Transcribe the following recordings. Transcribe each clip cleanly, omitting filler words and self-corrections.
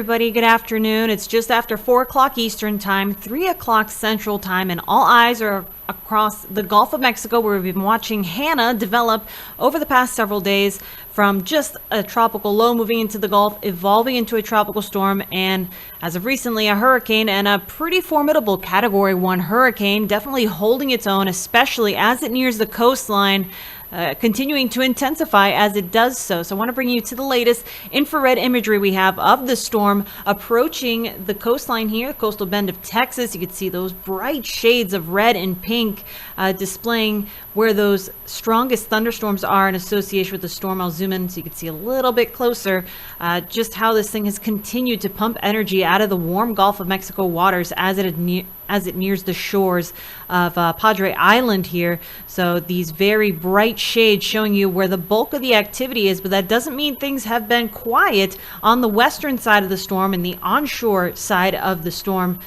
everybody. Good afternoon. It's just after 4 o'clock Eastern Time, 3 o'clock Central Time, and all eyes are across the Gulf of Mexico, where we've been watching Hanna develop over the past several days from just a tropical low moving into the Gulf, evolving into a tropical storm, and as of recently, a hurricane, and a pretty formidable Category 1 hurricane, definitely holding its own, especially as it nears the coastline. Continuing to intensify as it does so. So I want to bring you to the latest infrared imagery we have of the storm approaching the coastline here, the coastal bend of Texas. You can see those bright shades of red and pink displaying where those strongest thunderstorms are in association with the storm. I'll zoom in so you can see a little bit closer just how this thing has continued to pump energy out of the warm Gulf of Mexico waters as it nears the shores of Padre Island here. So these very bright shades showing you where the bulk of the activity is, but that doesn't mean things have been quiet on the western side of the storm and the onshore side of the storm.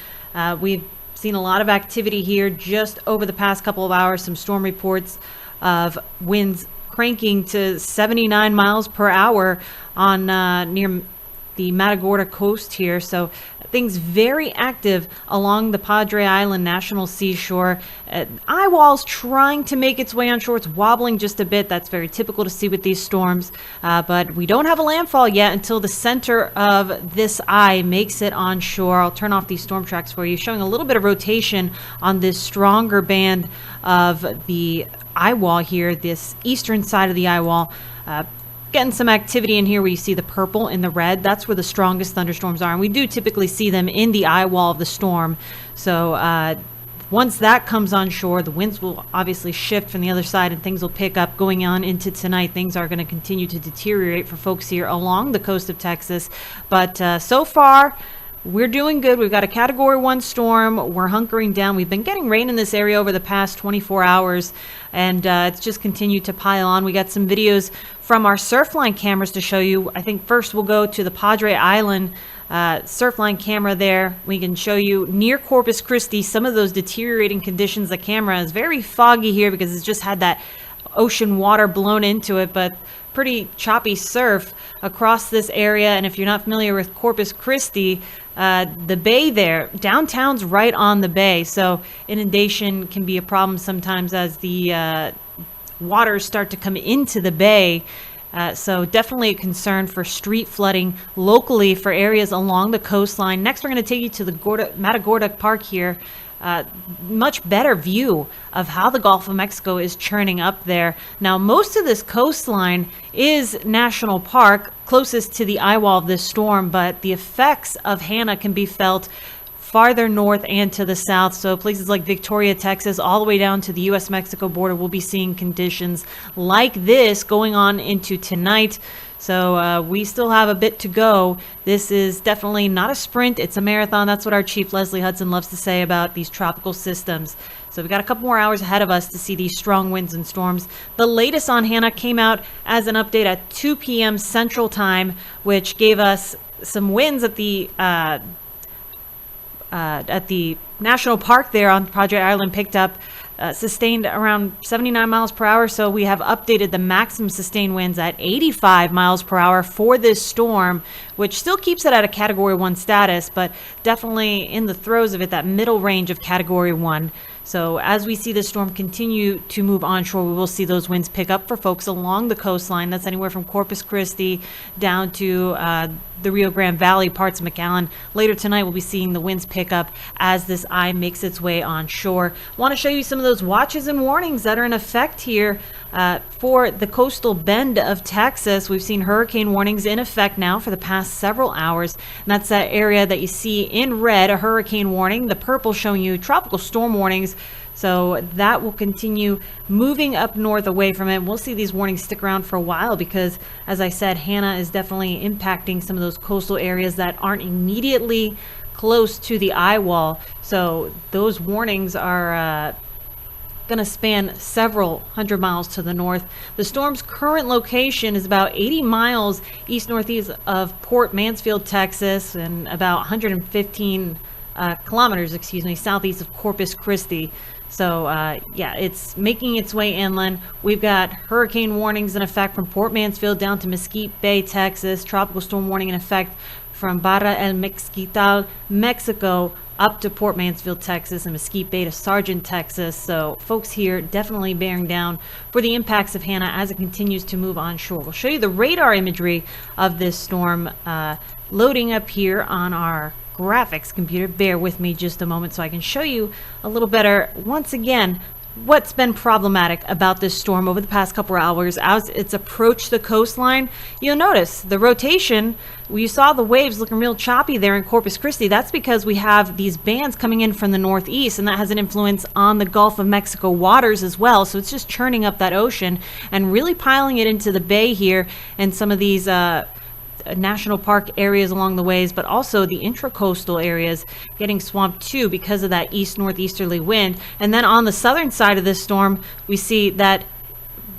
We've seen a lot of activity here just over the past couple of hours. Some storm reports of winds cranking to 79 miles per hour on near the Matagorda coast here. So things very active along the Padre Island National Seashore. Eye wall's trying to make its way onshore. It's wobbling just a bit. That's very typical to see with these storms. But we don't have a landfall yet until the center of this eye makes it onshore. I'll turn off these storm tracks for you, showing a little bit of rotation on this stronger band of the eye wall here, this eastern side of the eye wall. Getting some activity in here where you see the purple and the red. That's where the strongest thunderstorms are, and we do typically see them in the eye wall of the storm. So once that comes on shore, the winds will obviously shift from the other side and things will pick up going on into tonight. Things are going to continue to deteriorate for folks here along the coast of Texas, but so far we're doing good. We've got a Category 1 storm. We're hunkering down. We've been getting rain in this area over the past 24 hours, and it's just continued to pile on. We got some videos from our Surfline cameras to show you. I think first we'll go to the Padre Island Surfline camera there. We can show you near Corpus Christi some of those deteriorating conditions. The camera is very foggy here because it's just had that ocean water blown into it, but pretty choppy surf across this area. And if you're not familiar with Corpus Christi, the bay there, downtown's right on the bay, so inundation can be a problem sometimes as the waters start to come into the bay. So definitely a concern for street flooding locally for areas along the coastline. Next, we're going to take you to the Matagorda Park here. Much better view of how the Gulf of Mexico is churning up there. Now, most of this coastline is national park, closest to the eye wall of this storm, but the effects of Hanna can be felt farther north and to the south. So places like Victoria, Texas, all the way down to the U.S.-Mexico border, we'll be seeing conditions like this going on into tonight. So we still have a bit to go. This is definitely not a sprint, it's a marathon. That's what our Chief Leslie Hudson loves to say about these tropical systems. So we've got a couple more hours ahead of us to see these strong winds and storms. The latest on Hanna came out as an update at 2 p.m. Central Time, which gave us some winds at the national park there on Padre Island, picked up sustained around 79 miles per hour. So we have updated the maximum sustained winds at 85 miles per hour for this storm, which still keeps it at a Category 1 status, but definitely in the throes of it, that middle range of Category 1. So as we see the storm continue to move onshore, we will see those winds pick up for folks along the coastline. That's anywhere from Corpus Christi down to the Rio Grande Valley, parts of McAllen. Later tonight, we'll be seeing the winds pick up as this eye makes its way onshore. I want to show you some of those watches and warnings that are in effect here for the coastal bend of Texas. We've seen hurricane warnings in effect now for the past several hours, and that's that area that you see in red, a hurricane warning. The purple showing you tropical storm warnings. So that will continue moving up north away from it. We'll see these warnings stick around for a while because, as I said, Hanna is definitely impacting some of those coastal areas that aren't immediately close to the eye wall. So those warnings are going to span several hundred miles to the north. The storm's current location is about 80 miles east-northeast of Port Mansfield, Texas, and about 115 kilometers, southeast of Corpus Christi. So yeah, it's making its way inland. We've got hurricane warnings in effect from Port Mansfield down to Mesquite Bay, Texas. Tropical storm warning in effect from Barra el Mezquital, Mexico, up to Port Mansfield, Texas, and Mesquite Bay to Sargent, Texas. So folks here definitely bearing down for the impacts of Hanna as it continues to move onshore. We'll show you the radar imagery of this storm loading up here on our graphics computer. Bear with me just a moment so I can show you a little better, once again, what's been problematic about this storm over the past couple of hours as it's approached the coastline. You'll notice the rotation. You saw the waves looking real choppy there in Corpus Christi. That's because we have these bands coming in from the northeast, and that has an influence on the Gulf of Mexico waters as well. So it's just churning up that ocean and really piling it into the bay here and some of these national park areas along the ways, but also the intracoastal areas getting swamped too because of that east northeasterly wind. And then on the southern side of this storm, we see that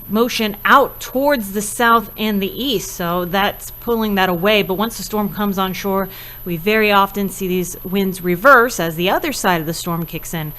motion out towards the south and the east, so that's pulling that away. But once the storm comes on shore, we very often see these winds reverse as the other side of the storm kicks in.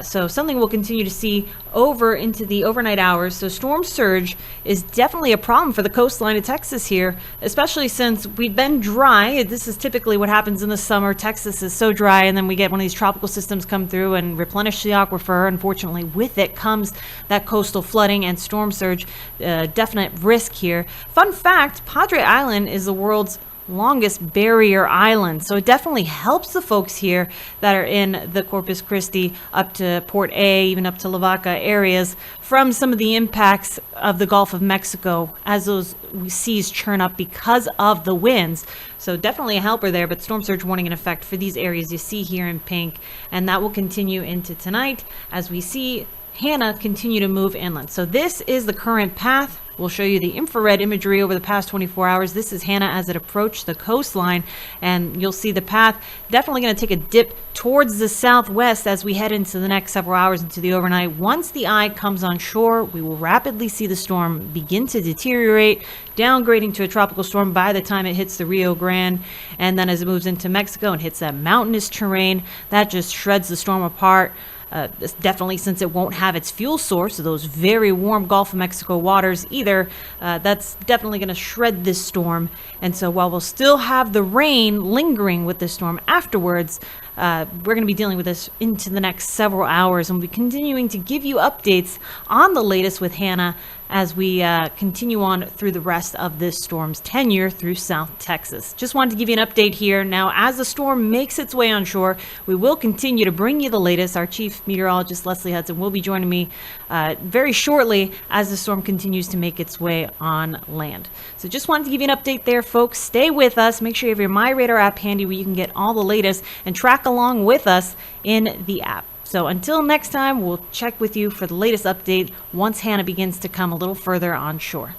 So something we'll continue to see over into the overnight hours. So storm surge is definitely a problem for the coastline of Texas here, especially since we've been dry. This is typically what happens in the summer. Texas is so dry, and then we get one of these tropical systems come through and replenish the aquifer. Unfortunately, with it comes that coastal flooding and storm surge. Definite risk here. Fun fact, Padre Island is the world's longest barrier island, so it definitely helps the folks here that are in the Corpus Christi up to Port A, even up to Lavaca areas, from some of the impacts of the Gulf of Mexico as those seas churn up because of the winds. So definitely a helper there, but storm surge warning in effect for these areas you see here in pink, and that will continue into tonight as we see Hanna continue to move inland. So this is the current path. We'll show you the infrared imagery over the past 24 hours. This is Hanna as it approached the coastline, and you'll see the path definitely going to take a dip towards the southwest as we head into the next several hours into the overnight. Once the eye comes on shore, we will rapidly see the storm begin to deteriorate, downgrading to a tropical storm by the time it hits the Rio Grande. And then as it moves into Mexico and hits that mountainous terrain, that just shreds the storm apart. Definitely, since it won't have its fuel source, those very warm Gulf of Mexico waters either, that's definitely going to shred this storm. And so while we'll still have the rain lingering with this storm afterwards, we're going to be dealing with this into the next several hours, and we'll be continuing to give you updates on the latest with Hanna as we continue on through the rest of this storm's tenure through South Texas. Just wanted to give you an update here. Now, as the storm makes its way onshore, we will continue to bring you the latest. Our chief meteorologist, Leslie Hudson, will be joining me very shortly as the storm continues to make its way on land. So just wanted to give you an update there, folks. Stay with us. Make sure you have your My Radar app handy where you can get all the latest and track along with us in the app. So until next time, we'll check with you for the latest update once Hanna begins to come a little further onshore.